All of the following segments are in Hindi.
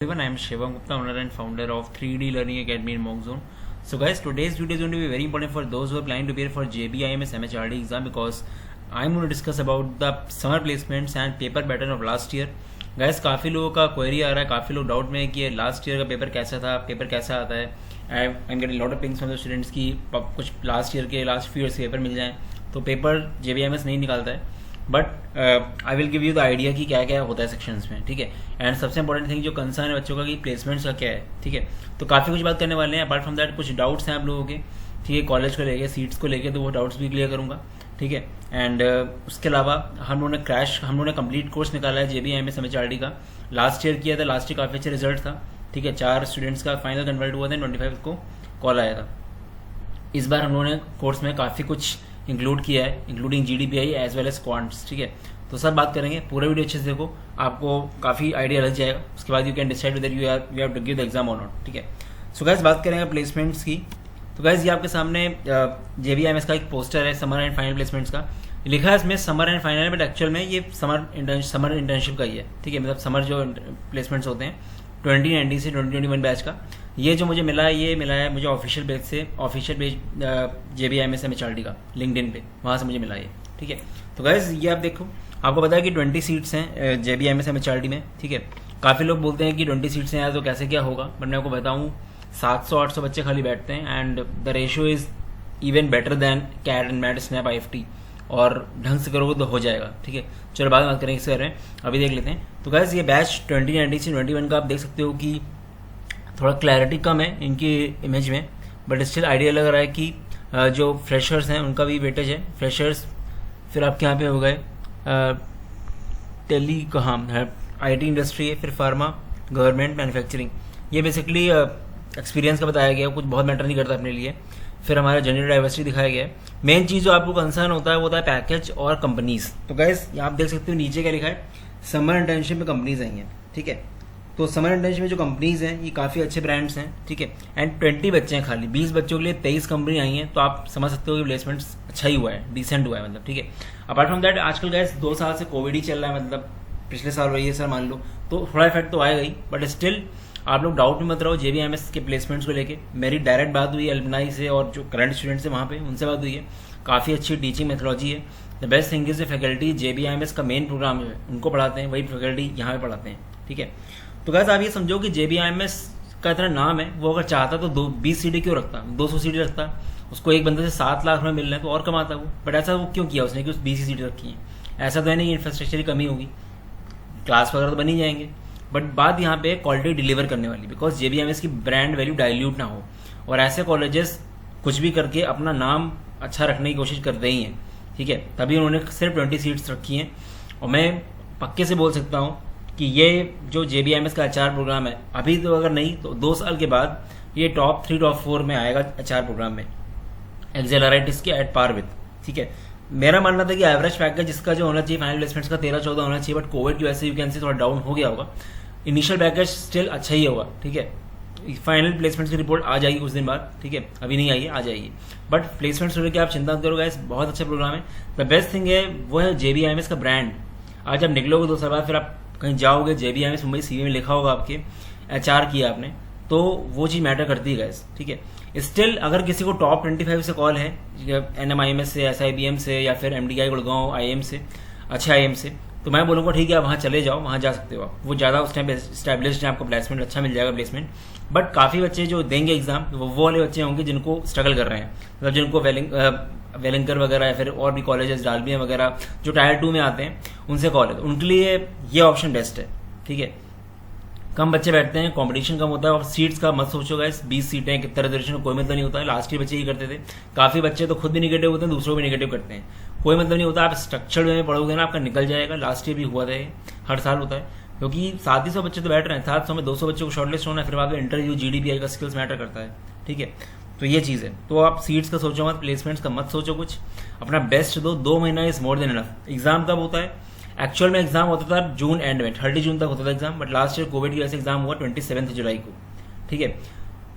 Everyone, I am Shivam Gupta, owner and founder of 3D Learning Academy in Monk Zone. So guys, today's video is going to be very important for those who are planning to prepare for JBIMS MHRD exam because I'm going to discuss about the summer placements and paper pattern of last year. Guys, काफ़ी लोगों का क्वेरी आ रहा है, काफ़ी लोग डाउट में है कि लास्ट ईयर का पेपर कैसा था, पेपर कैसा आता है. I am getting lot of pings from the students की कुछ लास्ट ईयर के लास्ट फ्यू ईयर्स के पेपर मिल जाएं तो पेपर JBIMS नहीं निकालता है. But I will give you the idea कि क्या क्या होता है सेक्शंस में, ठीक है. एंड सबसे इंपॉर्टेंट थिंग जो कंसर्न है बच्चों का कि प्लेसमेंट्स का क्या है, ठीक है. तो काफ़ी कुछ बात करने वाले हैं. अपार्ट फ्रॉम दैट कुछ डाउट्स हैं आप लोगों के, ठीक है, कॉलेज को लेके, सीट्स को लेके, तो वो डाउट्स भी क्लियर करूंगा, ठीक है. एंड उसके अलावा हम लोगों ने कंप्लीट कोर्स निकाला है JBIMS MHRD का. लास्ट ईयर किया था, लास्ट ईयर काफ़ी अच्छा रिजल्ट था, ठीक है. 4 स्टूडेंट्स का फाइनल कन्वर्ट हुआ था, 25 को कॉल आया था. इस बार हम लोगों ने कोर्स में काफ़ी कुछ इंक्लूड किया है, including GDPI as well as quants, ठीक है. तो सब बात करेंगे, पूरा वीडियो अच्छे से देखो, आपको काफ़ी आइडिया लग जाएगा. उसके बाद you can decide whether you have to give the exam और नॉट, ठीक है. सो गाइस, बात करेंगे प्लेसमेंट्स की. तो गाइस, ये आपके सामने JBIMS का एक पोस्टर है समर एंड फाइनल प्लेसमेंट्स का. लिखा है इसमें summer and final, but actual में ये समर इंटर्नशिप का ही है, ठीक है. मतलब समर जो प्लेसमेंट्स होते हैं 2019 से 2021 बैच का. ये जो मुझे मिला है, ये मिला है मुझे ऑफिशियल पेज JBIMS MHRD का लिंक्डइन पे, वहाँ से मुझे मिला ये, ठीक है. तो गाइस, ये आप देखो, आपको पता है कि 20 सीट्स हैं JBIMS MHRD में, ठीक है. काफ़ी लोग बोलते हैं कि 20 सीट्स हैं यार, तो कैसे क्या होगा. बट मैं आपको बताऊँ 700-800 बच्चे खाली बैठते हैं and the ratio is even better than CAT and MAT SNAP IFT. और ढंग से करोगे तो हो जाएगा, ठीक है. चलो बाद में बात करेंगे इसके बारे में, अभी देख लेते हैं. तो गाइस, ये बैच 2019 से 21 का आप देख सकते हो कि थोड़ा क्लैरिटी कम है इनकी इमेज में, बट स्टिल आइडिया लग रहा है कि जो फ्रेशर्स हैं उनका भी वेटेज है. फ्रेशर्स फिर आपके यहाँ पे हो गए टेली कहाँ IT इंडस्ट्री है, फिर फार्मा, गवर्नमेंट, मैन्युफैक्चरिंग. ये बेसिकली एक्सपीरियंस का बताया गया, कुछ बहुत मैटर नहीं करता अपने लिए. फिर हमारा जेंडर डाइवर्सिटी दिखाया गया है. मेन चीज़ जो आपको कंसर्न होता है वो होता है पैकेज और कंपनीज. तो गाइस, आप देख सकते हो नीचे क्या लिखा है, समर इंटर्नशिप में कंपनीज आई हैं, ठीक है. तो समर इंटर्नशिप में जो कंपनीज हैं ये काफ़ी अच्छे ब्रांड्स हैं, ठीक है. एंड 20 बच्चे हैं खाली, 20 बच्चों के लिए 23 कंपनी आई हैं. तो आप समझ सकते हो कि प्लेसमेंट्स अच्छा ही हुआ है, डिसेंट हुआ है, मतलब, ठीक है. अपार्ट फ्रॉम दैट आजकल गैस 2 साल से कोविड ही चल रहा है, मतलब पिछले साल रही है सर मान लो, तो थोड़ा इफेक्ट तो आएगा ही. बट स्टिल आप लोग डाउट में मत रहो JBIMS के प्लेसमेंट्स को लेके. मेरी डायरेक्ट बात हुई एल्युमनाई से और जो करंट स्टूडेंट्स हैं वहाँ पे, उनसे बात हुई है. काफ़ी अच्छी टीचिंग मेथोलॉजी है. The best thing is faculty JBIMS का मेन प्रोग्राम है उनको पढ़ाते हैं, वही फैकल्टी यहाँ पे पढ़ाते हैं, ठीक है. तो गाइस, आप ये समझो कि JBIMS का इतना नाम है, वो अगर चाहता तो 20 सीटें क्यों रखता, 200 सीटें रखता. उसको एक बंदे से 7 लाख रुपये मिल रहे हैं तो और कमाता वो. बट ऐसा वो क्यों किया उसने कि उस 20 सीटें रखी हैं. ऐसा तो है नहीं, इंफ्रास्ट्रक्चर की कमी होगी, क्लास वगैरह तो बन ही जाएंगे. बट बात यहाँ पे क्वालिटी डिलीवर करने वाली, बिकॉज JBIMS की ब्रांड वैल्यू डाइल्यूट ना हो. और ऐसे कॉलेजेस कुछ भी करके अपना नाम अच्छा रखने की कोशिश कर रही हैं, ठीक है. तभी उन्होंने सिर्फ 20 सीट्स रखी हैं. और मैं पक्के से बोल सकता हूँ कि ये जो JBIMS का HR प्रोग्राम है, अभी तो अगर नहीं तो 2 साल के बाद ये टॉप 3 टॉप 4 में आएगा HR प्रोग्राम में, एक्सेलरेटिस के एट पार विद, ठीक है. मेरा मानना था कि एवरेज पैकेज जिसका जो होना चाहिए फाइनल प्लेसमेंट्स का 13-14 होना चाहिए, बट कोविड की वजह से यू कैन से थोड़ा डाउन हो गया होगा. इनिशियल पैकेज स्टिल अच्छा ही होगा, ठीक है. फाइनल प्लेसमेंट्स की रिपोर्ट आ जाएगी कुछ दिन बाद, ठीक है. अभी नहीं आई है, आ जाएगी. बट प्लेसमेंट्स को लेकर आप चिंता मत करो गाइस, बहुत अच्छा प्रोग्राम है. द बेस्ट थिंग है वो है JBIMS का ब्रांड. आज आप निकलोगे 2 साल बाद, फिर आप कहीं जाओगे JBIMS मुंबई CV में लिखा होगा आपके, HR किया आपने, तो वो चीज़ मैटर करती है गाइस, ठीक है. स्टिल अगर किसी को टॉप 25 से कॉल है, NMIMS से, SIBM से, या फिर MDI गुड़गांव IIM से, अच्छा IIM से, तो मैं बोलूँगा ठीक है आप वहाँ चले जाओ, वहाँ जा सकते हो आप. वो ज़्यादा उस टाइम एस्टैब्लिश्ड है, आपको प्लेसमेंट अच्छा मिल जाएगा प्लेसमेंट. बट काफ़ी बच्चे जो देंगे एग्जाम वो वाले बच्चे होंगे जिनको स्ट्रगल कर रहे हैं, मतलब जिनको वेलिंकर वगैरह या फिर और भी कॉलेजेस डालमिया वगैरह जो टायर 2 में आते हैं उनसे कॉल है, तो उनके लिए ये ऑप्शन बेस्ट है, ठीक है. कम बच्चे बैठते हैं, कंपटीशन कम होता है. और सीट्स का मत सोचो गाइस, 20 सीटें कितना रिजर्वेशन कोई मतलब नहीं होता है. लास्ट ईयर बच्चे ही करते थे. काफ़ी बच्चे तो खुद भी निगेटिव होते हैं, दूसरों को भी निगेटिव करते हैं. कोई मतलब नहीं होता. आप स्ट्रक्चर्ड वे में पढ़ोगे ना, आपका निकल जाएगा. लास्ट ईयर भी हुआ था, हर साल होता है, क्योंकि 700 बच्चे तो बैठ रहे हैं. 700 में 200 बच्चों को शॉर्टलिस्ट होना है, फिर बाद में इंटरव्यू, GDPI का स्किल्स मैटर करता है, ठीक है. तो ये चीज़ है. तो आप सीट्स का सोचो मत, प्लेसमेंट्स का मत सोचो कुछ, अपना बेस्ट दो. 2 महीना is more than enough. Exam कब होता है? एक्चुअल में एग्जाम होता था जून एंड में, 30 जून तक होता था exam. But last year Covid की वजह से एग्जाम हुआ 27 जुलाई को, ठीक है.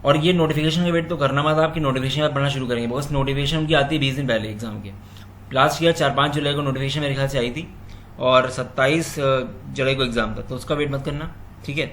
और ये नोटिफिकेशन का वेट तो करना मत, आपकी नोटिफिकेशन आप पढ़ना शुरू करेंगे, बिकॉज नोटिफिकेशन उनकी आती है 20 दिन पहले एग्जाम के. लास्ट ईयर 4-5 जुलाई को नोटिफिकेशन मेरे ख्याल से आई थी, और 27 जुलाई को एग्जाम था, तो उसका वेट मत करना, ठीक है.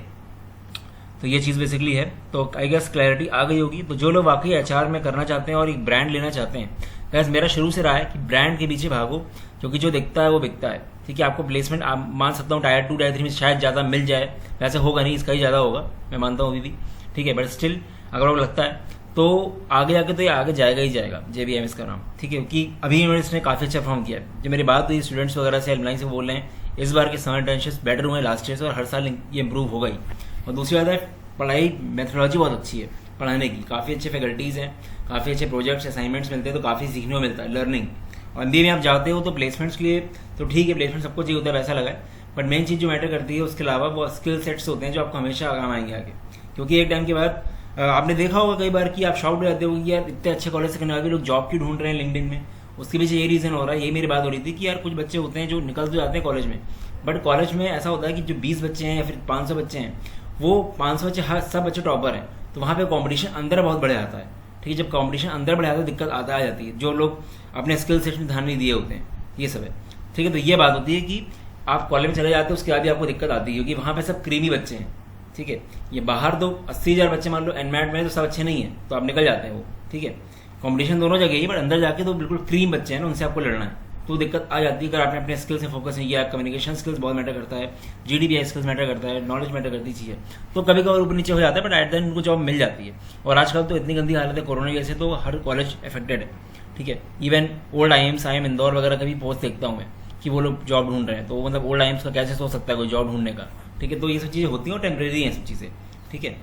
तो ये चीज़ बेसिकली है। तो आई गेस क्लैरिटी आ गई होगी। तो जो लोग वाकई एचआर में करना चाहते हैं और एक ब्रांड लेना चाहते हैं, गैस मेरा शुरू से रहा है कि ब्रांड के पीछे भागो, क्योंकि जो दिखता है वो बिकता है। ठीक है, आपको प्लेसमेंट आप मान सकता हूँ टायर 2 टायर 3 में शायद ज़्यादा मिल जाए, वैसे होगा नहीं, इसका ही ज़्यादा होगा, मैं मानता हूँ अभी भी। ठीक है, बट स्टिल अगर आपको लगता है तो आगे आके तो ये आगे जाएगा ही जाएगा JBMS का नाम। ठीक है, क्योंकि अभी यूनिवर्सिटी ने काफ़ी अच्छा परफॉर्म किया है। जो मेरी बात हुई स्टूडेंट्स वगैरह से, एलुमनाई से बोल रहे हैं इस बार के समर इंटर्नशिप्स बेटर हुए लास्ट ईयर से, और हर साल ये इंप्रूव होगा ही। और दूसरी बात है, पढ़ाई मेथोडोलॉजी बहुत अच्छी है पढ़ाने की, काफ़ी अच्छे फैकल्टीज़ हैं, काफ़ी अच्छे प्रोजेक्ट्स असाइनमेंट्स मिलते हैं, तो काफ़ी सीखने को मिलता है, लर्निंग। और MBA में आप जाते हो तो प्लेसमेंट्स के लिए तो ठीक है, प्लेसमेंट सबको चाहिए होता है, वैसा लगा है, बट मेन चीज़ जो मैटर करती है उसके अलावा वो स्किल सेट्स होते हैं जो आपको हमेशा काम आएंगे आगे। क्योंकि एक टाइम के बाद आपने देखा होगा कई बार कि आप शॉक्ड हो जाते हो कि यार इतने अच्छे कॉलेज से करने वाले लोग जॉब क्यों ढूंढ रहे हैं लिंक्डइन में। उसके पीछे ये रीज़न हो रहा है, यही मेरी बात हो रही थी कि यार कुछ बच्चे होते हैं जो निकल तो जाते हैं कॉलेज में, बट कॉलेज में ऐसा होता है कि जो 20 बच्चे हैं या फिर 500 बच्चे हैं, वो 500 बच्चे हर सब बच्चे टॉपर हैं, तो वहाँ पे कंपटीशन अंदर बहुत बढ़ जाता है। ठीक है, जब कंपटीशन अंदर बढ़ जाता है दिक्कत आ जाती है, जो लोग अपने स्किल सेट में ध्यान नहीं दिए होते हैं, ये सब है। ठीक है, तो ये बात होती है कि आप कॉलेज में चले जाते हो उसके बाद भी आपको दिक्कत आती है, क्योंकि वहाँ पे सब क्रीमी बच्चे हैं। ठीक है, ये बाहर तो 80,000 बच्चे मान लो एनमैट में, तो सब अच्छे नहीं है, तो आप निकल जाते हैं वो। ठीक है, कंपटीशन दोनों जगह ही, बट अंदर जाके तो बिल्कुल क्रीम बच्चे हैं ना, उनसे आपको लड़ना है, तो दिक्कत आ जाती है अगर आपने अपने स्किल से फोकस नहीं किया। कम्युनिकेशन स्किल्स बहुत मैटर करता है, GDPI स्किल्स मैटर करता है, नॉलेज मैटर करती चीज़ है, तो कभी कभी ऊपर नीचे हो जाता है, बट एट द एंड उनको जॉब मिल जाती है। और आजकल तो इतनी गंदी हालत है कोरोना की वजह से, तो हर कॉलेज अफेक्टेड है। ठीक है, इवन ओल्ड IIM इंदौर वगैरह का भी पोस्ट देखता हूँ मैं कि वो लोग जॉब ढूंढ रहे हैं, तो मतलब ओल्ड IIMs का कैसे सोच सकता है कोई जॉब ढूंढने का। ठीक है, तो ये सब चीज़ें होती हैं और टेम्प्रेरी हैं सब चीज़ें। ठीक है,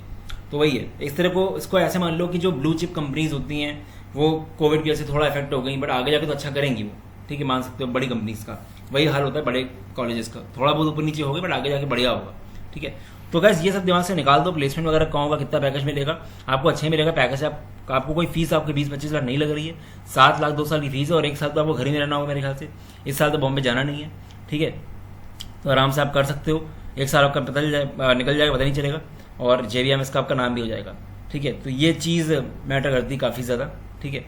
तो वही है, इस तरह को इसको ऐसे मान लो कि जो ब्लू चिप कंपनीज होती हैं वो कोविड की वजह से थोड़ा इफेक्ट हो गई, बट आगे जाकर तो अच्छा करेंगी वो। ठीक है, मान सकते हो बड़ी कंपनीज का वही हाल होता है, बड़े कॉलेजेस का थोड़ा बहुत ऊपर नीचे होगा, बट आगे जाके बढ़िया होगा। ठीक है, तो गैस ये सब दिमाग से निकाल दो, प्लेसमेंट वगैरह कहाँ होगा, कितना पैकेज मिलेगा आपको, अच्छे मिलेगा पैकेज। आपको कोई फीस आपके 20-25 लाख नहीं लग रही है, 7 लाख 2 साल की फीस है, और 1 साल तो आपको घर ही में रहना होगा मेरे ख्याल से। इस साल तो बॉम्बे जाना नहीं है। ठीक है, तो आराम से आप कर सकते हो, 1 साल आपका पता निकल जाएगा, पता नहीं चलेगा, और JBMS का आपका नाम भी हो जाएगा। ठीक है, तो ये चीज़ मैटर करती है काफ़ी ज़्यादा। ठीक है,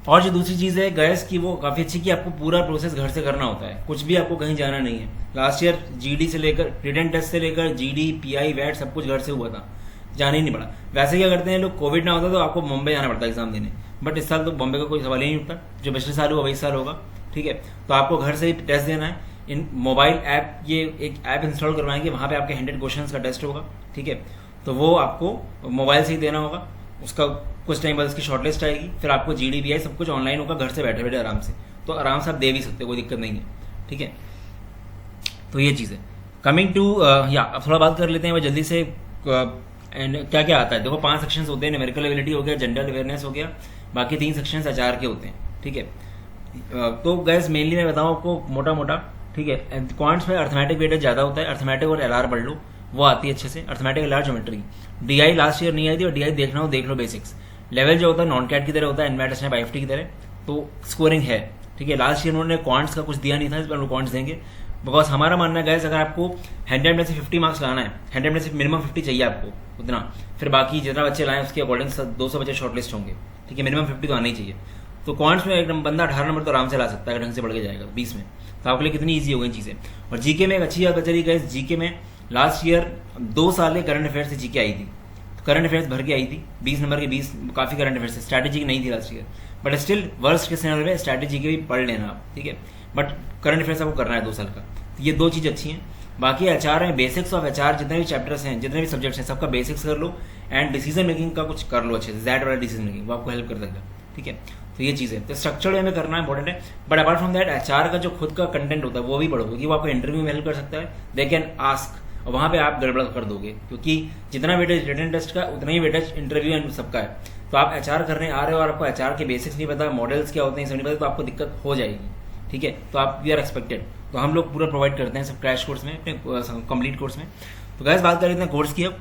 और जो दूसरी चीज़ है गैस की, वो काफ़ी अच्छी कि आपको पूरा प्रोसेस घर से करना होता है, कुछ भी आपको कहीं जाना नहीं है। लास्ट ईयर GD से लेकर रिटन टेस्ट से लेकर GD PI वैट सब कुछ घर से हुआ था, जाना ही नहीं पड़ा। वैसे क्या करते हैं लोग, कोविड ना होता तो आपको मुंबई जाना पड़ता एग्जाम देने, बट इस साल तो बॉम्बे का कोई सवाल ही नहीं उठता, जो पिछले साल हुआ वही साल होगा। ठीक है, तो आपको घर से ही टेस्ट देना है। इन मोबाइल ऐप, ये एक ऐप इंस्टॉल करवाएंगे, वहाँ पे आपके 100 क्वेश्चन का टेस्ट होगा। ठीक है, तो वो आपको मोबाइल से ही देना होगा, उसका कुछ टाइम बाद उसकी शॉर्टलिस्ट आएगी, फिर आपको GDPI सब कुछ ऑनलाइन होगा, घर से बैठे बैठे आराम से, तो आराम से आप दे भी सकते हो, कोई दिक्कत नहीं है। ठीक है, तो ये चीज़ है। कमिंग टू अब थोड़ा बात कर लेते हैं वो जल्दी से, एंड क्या क्या आता है। देखो 5 सेक्शंस होते हैं, न्यूमेरिकल एबिलिटी हो गया, जेंडर अवेयरनेस हो गया, बाकी 3 सेक्शंस HR के होते हैं। ठीक है, तो गैस मेनली मैं बताऊँ आपको मोटा मोटा। ठीक है, क्वांट्स में अर्थमेटिक वेटेज ज़्यादा होता है, अर्थमेटिक और LR पढ़ लो, वो आती है अच्छे से। Arithmetic LR geometry, DI last year नहीं आई थी, और DI देखना हो देख लो, बेसिक्स लेवल जो होता है नॉन कैट की तरह होता है, एनमैट SNAP IFT की तरह, तो स्कोरिंग है। ठीक है, लास्ट ईयर उन्होंने क्वांट्स का कुछ दिया नहीं था, इस बार वो क्वांट्स देंगे, बिकॉज हमारा मानना है गैस अगर आपको 100 में से 50 मार्क्स लाना है, 100 में से मिनिमम 50 चाहिए आपको उतना, फिर बाकी जितना बच्चे लाएं उसके अकॉर्डिंग 200 बच्चे शॉर्टलिस्ट होंगे। ठीक है, मिनिमम 50 तो आना ही चाहिए। तो क्वांट्स में एकदम बंदा 18 नंबर तो आराम से ला सकता है अगर ढंग से बढ़ के जाएगा 20 में, तो आपके लिए कितनी ईजी हो गई चीज़ें। और GK में एक अच्छी बात चली गई, GK में लास्ट ईयर 2 साल के करंट अफेयर्स से GK आई थी, करंट अफेयर्स भर के आई थी, 20 नंबर के 20 काफ़ी करंट अफेयर्स, स्ट्रैटेजी की नहीं थी last year, but still worst के सिनेरियो में स्ट्रैटेजी के भी पढ़ लेना आप। ठीक है, बट करंट अफेयर्स आपको करना है 2 साल का, तो ये 2 चीज़ अच्छी हैं। बाकी HR में बेसिक्स ऑफ HR, जितने भी चैप्टर्स हैं, जितने भी सब्जेक्ट्स हैं, सबका बेसिक्स कर लो, एंड डिसीजन मेकिंग का कुछ कर लो अच्छे से, दैट वाला डिसीजन मेकिंग, वो आपको हेल्प कर देगा। ठीक है, तो ये चीज़ है, तो स्ट्रक्चर्ड वे में करना इंपॉर्टेंट है। But apart from that HR का जो खुद का कंटेंट होता है वो भी पढ़ो, क्योंकि वो आपको इंटरव्यू में हेल्प कर सकता है, दे कैन आस्क, और वहाँ पे आप गड़बड़ कर दोगे, क्योंकि जितना वेटेज रिटन टेस्ट का उतना ही वेटेज इंटरव्यू एंड सबका है। तो आप HR करने आ रहे हो और आपको HR के बेसिक्स नहीं पता, मॉडल्स क्या होते हैं सब नहीं पता, तो आपको दिक्कत हो जाएगी। ठीक है, तो आप वी आर एक्सपेक्टेड, तो हम लोग पूरा प्रोवाइड करते हैं सब क्रैश कोर्स में, अपने कंप्लीट कोर्स में। तो गैस बात कर रहे थे कोर्स की, अब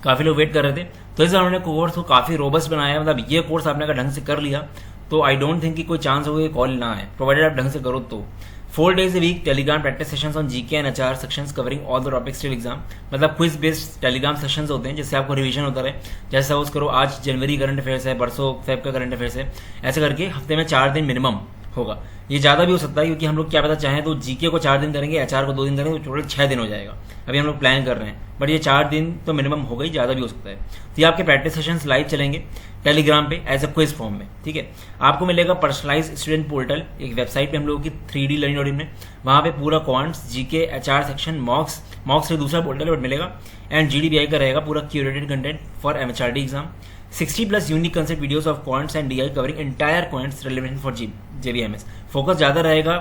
काफ़ी लोग वेट कर रहे थे, तो इस बार उन्होंने कोर्स को काफ़ी रोबस्ट बनाया है। मतलब ये कोर्स आपने अगर ढंग से कर लिया तो आई डोंट थिंक कि कोई चांस होगा कॉल ना है, प्रोवाइडेड आप ढंग से करो तो। 4 days a week Telegram practice sessions on GK and HR sections covering all the topics till exam, मतलब क्विज बेस्ड टेलीग्राम सेशंस होते हैं जिससे आपको रिवीजन होता रहे। जैसे सपोज करो आज जनवरी करंट अफेयर्स है, परसों फेब का करंट अफेयर्स है, ऐसे करके हफ्ते में 4 दिन मिनिमम होगा। ये ज़्यादा भी हो सकता है क्योंकि हम लोग क्या पता चाहें तो जीके को 4 दिन करेंगे, एचआर को 2 दिन करेंगे, तो टोटल 6 दिन हो जाएगा। अभी हम लोग प्लान कर रहे हैं, बट ये 4 दिन तो मिनिमम होगा ही, ज़्यादा भी हो सकता है। तो ये आपके प्रैक्टिस सेशंस लाइव चलेंगे टेलीग्राम पे एज अ क्विज फॉर्म में, ठीक है। आपको मिलेगा पर्सनलाइज स्टूडेंट पोर्टल, एक वेबसाइट पे हम लोगों की 3D लर्निंग ऑडिट में, वहाँ पे पूरा क्वांट्स, जीके, एचआर सेक्शन, मॉक्स से दूसरा पोर्टल है बट मिलेगा, एंड GDBI का रहेगा पूरा curated content for MHRD exam. 60+ unique concept videos of quants and DI covering entire quants relevant for JBMS। Focus ज़्यादा रहेगा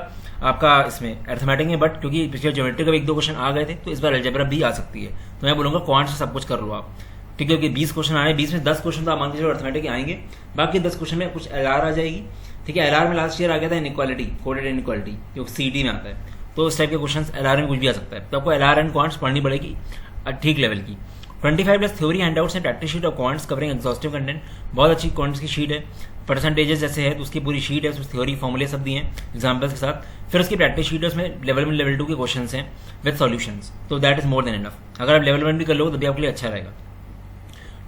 आपका इसमें अर्थमेटिक में, बट क्योंकि पिछले ज्योमेट्री का भी 1-2 क्वेश्चन आ गए थे तो इस बार अलजेब्रा भी आ सकती है। तो मैं बोलूँगा क्वांट्स से सब कुछ कर लो आप, ठीक है, क्योंकि 20 क्वेश्चन आए, 20 में 10 क्वेश्चन तो आप मान के चलो अर्थमेटिक आएंगे, बाकी 10 क्वेश्चन में कुछ LR आ जाएगी, ठीक है। LR में लास्ट ईयर आ गया था इनइक्वालिटी, कोडेड इनइक्वालिटी, जो CT में आता है, तो उस टाइप के क्वेश्चन LR में कुछ भी आ सकता है। तो आपको LR एंड क्वांट्स पढ़नी पड़ेगी ठीक लेवल की। 25+ theory handouts and practice sheet of quants covering exhaustive content, बहुत अच्छी क्वांट्स की शीट है, परसेंटेजेस जैसे है तो उसकी पूरी शीट है, उसमें थ्योरी फॉर्मूले सब दिए हैं एग्जाम्पल्स के साथ। फिर उसकी प्रैक्टिस शीट है, उसमें लेवल 1 लेवल 2 के क्वेश्चन हैं विद सॉल्यूशंस, तो that is more than enough. अगर आप लेवल 1 भी कर लो तो भी आपके लिए अच्छा रहेगा।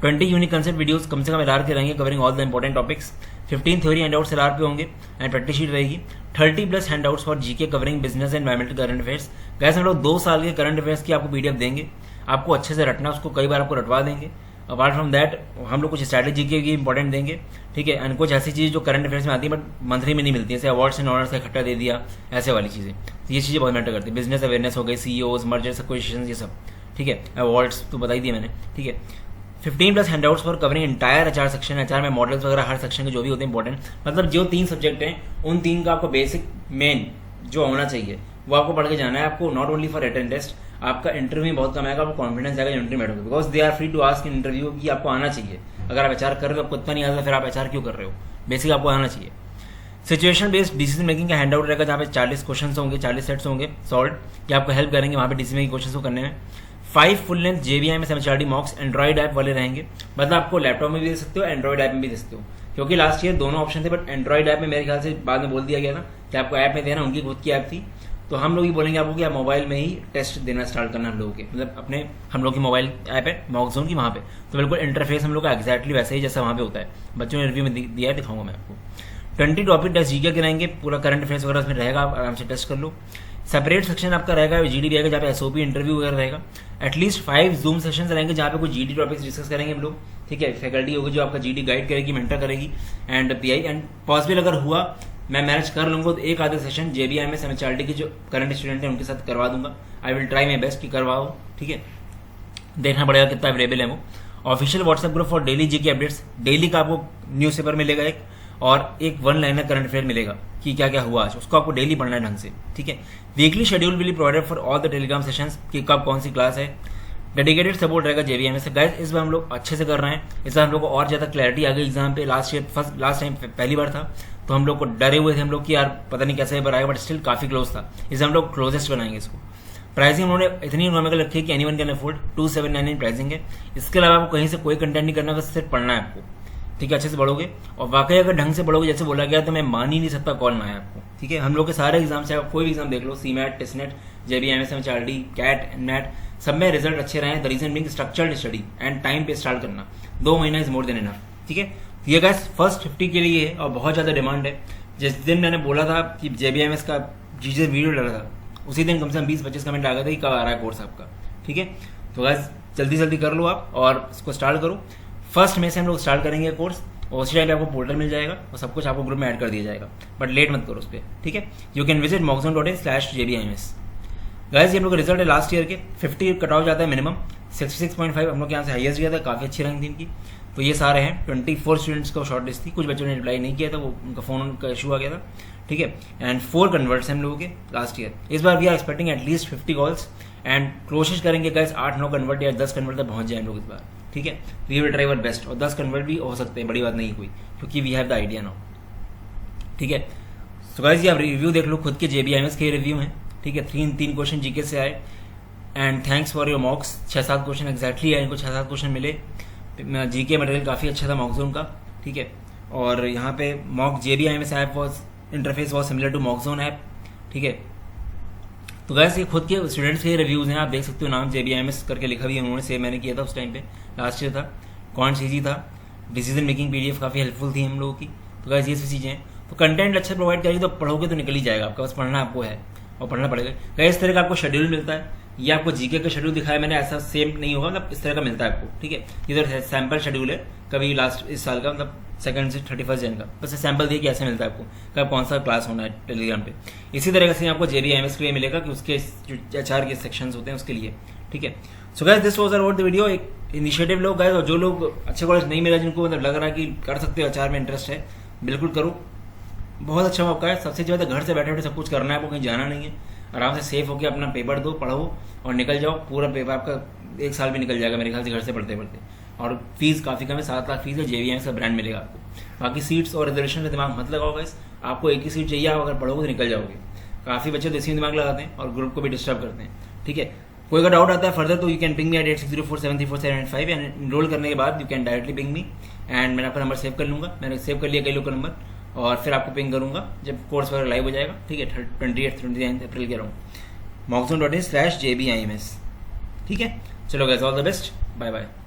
20 यूनिक कंसेप्ट वीडियोस कम से कम LR के रहेंगे covering all the important topics. 15 theory handouts LR पे होंगे एंड प्रैक्टिस शीट रहेगी। 30+ handouts for GK covering business and environmental current affairs. Gas हम लोग 2 साल के करंट अफेयर्स की आपको PDF देंगे, आपको अच्छे से रटना, उसको कई बार आपको रटवा देंगे। अपार्ट फ्रॉम दैट हम लोग कुछ स्ट्रैटेजी के इंपॉर्टेंट देंगे, ठीक है, एंड कुछ ऐसी चीज़ जो करंट अफेयर्स में आती है बट मंथली में नहीं मिलती है, जैसे अवार्ड्स एंड ऑनर्स का इकट्ठा दे दिया, ऐसे वाली चीज़ें। तो ये चीज़ें बहुत मैटर करती है। बिजनेस अवेयरनेस हो गई, CEOs, मर्जर्स, एक्विजिशंस, ये सब, ठीक है। अवार्ड्स तो बता ही दिए मैंने, ठीक है। 15+ handouts for covering entire HR section, HR में मॉडल्स वगैरह हर सेक्शन के जो भी होते हैं इंपॉर्टेंट, मतलब जो 3 सब्जेक्ट हैं उन 3 का आपको बेसिक मेन जो होना चाहिए वो आपको पढ़ के जाना है। आपको not only for written test, आपका इंटरव्यू में बहुत कम आएगा, आपको कॉन्फिडेंस आएगा इंटरव्यू में बैठोगे, because they are free to ask in interview कि आपको आना चाहिए। अगर आप HR कर रहे हो, आपको इतना नहीं आता, फिर आप HR क्यों कर रहे हो? बेसिक आपको आना चाहिए। सिचुएशन बेस्ड डिसीजन मेकिंग का हैंड आउट रहेगा, जहाँ पे 40 क्वेश्चन होंगे, 40 सेट्स होंगे सॉल्व, कि आपको हेल्प करेंगे वहाँ पे डिसीजन मेकिंग क्वेश्चन को करने में। 5 full length JBMS MHRD मॉक्स Android app वाले रहेंगे, मतलब आपको लैपटॉप में भी दे सकते हो, एंड्रॉइड ऐप में भी दे सकते हो, क्योंकि लास्ट ईयर दोनों ऑप्शन थे, बट एंड्रॉइड ऐप में मेरे ख्याल से बाद में बोल दिया गया था कि आपको ऐप में देना, उनकी खुद की ऐप थी। तो हम लोग ये बोलेंगे आपको कि आप मोबाइल में ही टेस्ट देना स्टार्ट करना हम लोगों के, मतलब हम लोग की मोबाइल ऐप है मॉक जोन की, वहाँ पे तो बिल्कुल इंटरफेस हम लोग का एक्जैक्टली वैसे ही जैसा वहाँ पे होता है। बच्चों ने रिव्यू में दिया है, दिखाऊंगा मैं आपको। 20 टॉपिक टेस्ट जीके के रहेंगे, पूरा करंट अफेयर्स वगैरह उसमें रहेगा, आप आराम से टेस्ट कर लो। सेपरेट सेक्शन आपका रहेगा GDBI का, जहाँ पे SOP इंटरव्यू वगैरह रहेगा। एटलीस्ट 5 जूम सेशंस रहेंगे जहाँ पे कुछ GD टॉपिक्स डिस्कस करेंगे हम लोग, ठीक है। फैकल्टी होगी जो आपका GD गाइड करेगी, मेंटर करेगी, एंड PI, एंड पॉसिबल अगर हुआ मैं मैनेज कर लूंगा तो एक आधे सेशन JBMS MHRD के जो करंट स्टूडेंट हैं उनके साथ करवा दूंगा। I will try my best कि करवाओ, ठीक है। देखना पड़ेगा कितना अवेलेबल है वो। Official WhatsApp group for daily GK updates, daily का आपको न्यूज़पेपर मिलेगा एक, और एक 1 लाइनर करंट अफेयर मिलेगा कि क्या क्या हुआ आज, उसको आपको डेली पढ़ना है ढंग से, ठीक है। Weekly schedule will be provided for all the Telegram sessions कि कब कौन सी क्लास है। डेडिकेटेड सपोर्ट रहेगा JBMS से। गाइस इस बार हम लोग अच्छे से कर रहे हैं, इस बार हम लोग को और ज्यादा क्लैरिटी आ गई एग्जाम पे। लास्ट टाइम पहली बार था तो हम लोग को डरे हुए थे हम लोग कि यार पता नहीं कैसे बनाएगा, बट स्टिल काफी क्लोज था। इसे हम लोग क्लोजेस्ट बनाएंगे इसको। प्राइसिंग उन्होंने इतनी इकोनॉमिकल रखी है कि एनीवन कैन अफोर्ड, 2799 प्राइसिंग है। इसके अलावा आपको कहीं से कोई कंटेंट नहीं करना, बस सिर्फ पढ़ना है आपको, ठीक है। अच्छे से पढ़ोगे और वाकई अगर ढंग से पढ़ोगे जैसे बोला गया तो मैं मान ही नहीं सकता कॉल ना आए आपको, ठीक है। हम लोग के सारे एग्जाम से कोई भी एग्जाम देख लो, CMAT, टेस्टनेट, JBMS MHRD, CAT, NET, सब में रिजल्ट अच्छे रहे। The reason being structured study and time पे स्टार्ट करना, 2 महीना इज मोर देन इनफ, ठीक है। ये गाइस फर्स्ट 50 के लिए है और बहुत ज्यादा डिमांड है। जिस दिन मैंने बोला था कि JBMS का जीजे वीडियो डाला था, उसी दिन कम से कम 20-25 कमेंट आ गए थे कि कब आ रहा है कोर्स आपका, ठीक है। तो गाइस जल्दी कर लो आप और इसको स्टार्ट करो। 1 मई से हम लोग स्टार्ट करेंगे कोर्स, और उसी टाइम पे आपको पोर्टल मिल जाएगा और सब कुछ आपको ग्रुप में ऐड कर दिया जाएगा, बट लेट मत करो उस पर, ठीक है। You can visit mockzone.in/JBMS। Guys ये हम लोग का रिजल्ट है लास्ट ईयर के, 50 कट ऑफ जाता है मिनिमम, 66.5 हम लोग के यहाँ से हाईएस्ट गया था, काफी अच्छी रैंक थी इनकी। तो ये सारे हैं 24 स्टूडेंट्स को शॉर्ट लिस्ट थी, कुछ बच्चों ने रिप्लाई नहीं किया था, वो उनका फोन का इशू आ गया था, ठीक है। एंड 4 कन्वर्ट्स हम लोगों के लास्ट ईयर। इस बार we are expecting at least 50 calls and कोशिश करेंगे गाइस 8-9 कन्वर्ट या 10 कन्वर्ट तक पहुंच जाए हम लोग इस बार, ठीक है। We will try our best, और 10 कन्वर्ट भी हो सकते हैं, बड़ी बात नहीं कोई, क्योंकि we have the idea now, ठीक है। सो गाइस ये आप रिव्यू देख लो, खुद के JBMS के रिव्यू हैं, ठीक है। 3 क्वेश्चन जीके से आए and thanks for your मॉक्स। 6-7 question exactly आए, इनको 6-7 क्वेश्चन मिले। जीके मटेरियल काफी अच्छा था मॉकजोन का, ठीक है। और यहाँ पे mock JBMS app was interface was similar to mockzone app, ठीक है। तो गाइस ये खुद के स्टूडेंट्स के रिव्यूज हैं, आप देख सकते हो, नाम JBMS करके लिखा भी है उन्होंने, सेम मैंने किया था उस टाइम पे, लास्ट ईयर था। कॉन्ट्स ईजी था, डिसीजन मेकिंग PDF काफी हेल्पफुल थी हम लोगों की। तो गाइस ये सब चीजें हैं। तो कंटेंट अच्छा प्रोवाइड करेंगे तो पढ़ोगे तो निकल ही जाएगा, आपका बस पढ़ना आपको है और पढ़ना पड़ेगा। कई इस तरह का आपको शेड्यूल मिलता है, ये आपको जीके का शेड्यूल दिखाया मैंने, ऐसा सेम नहीं होगा, मतलब इस तरह का मिलता है आपको, ठीक है। इधर सैंपल शेड्यूल है कभी लास्ट इस साल का, मतलब 2 से 31 जन का, बस सैंपल दिए कि ऐसे मिलता है आपको कब कौन सा क्लास होना है टेलीग्राम पे। इसी तरह से आपको JBIMS के लिए मिलेगा कि उसके जो HR के सेक्शंस होते हैं उसके लिए, ठीक है। So guys this was about the video. एक इनिशिएटिव लो गाइस, और जो लोग अच्छे कॉलेज नहीं मिला, जिनको मतलब लग रहा है कि कर सकते हो, HR में इंटरेस्ट है, बिल्कुल करो, बहुत अच्छा मौका है। सबसे ज़्यादा घर से बैठे बैठे सब कुछ करना है, आपको कहीं जाना नहीं है, आराम से सेफ होकर अपना पेपर दो, पढ़ो और निकल जाओ। पूरा पेपर आपका 1 साल भी निकल जाएगा मेरे ख्याल से घर से पढ़ते पढ़ते। और फीस काफ़ी कम है, 7 लाख फीस है, JBIMS का ब्रांड मिलेगा आपको। बाकी सीट्स और रिजर्वेशन का दिमाग मत लगाओ गाइस, आपको एक ही सीट चाहिए, आप अगर पढ़ोगे तो निकल जाओगे। काफ़ी बच्चे तो इसी में दिमाग लगाते हैं और ग्रुप को भी डिस्टर्ब करते हैं, ठीक है। कोई अगर डाउट आता है फर्दर तो you can ping me at 8604734785 and enrol करने के बाद you can directly ping me and मैंने आपका नंबर सेव कर लूँगा, मैंने सेव कर लिया कई लोग का नंबर, और फिर आपको पिंग करूँगा जब कोर्स वगैरह लाइव हो जाएगा, ठीक है। 28-29 अप्रैल के अराउंड mockzone.in/JBIMS, ठीक है। चलो guys, all the best, bye bye.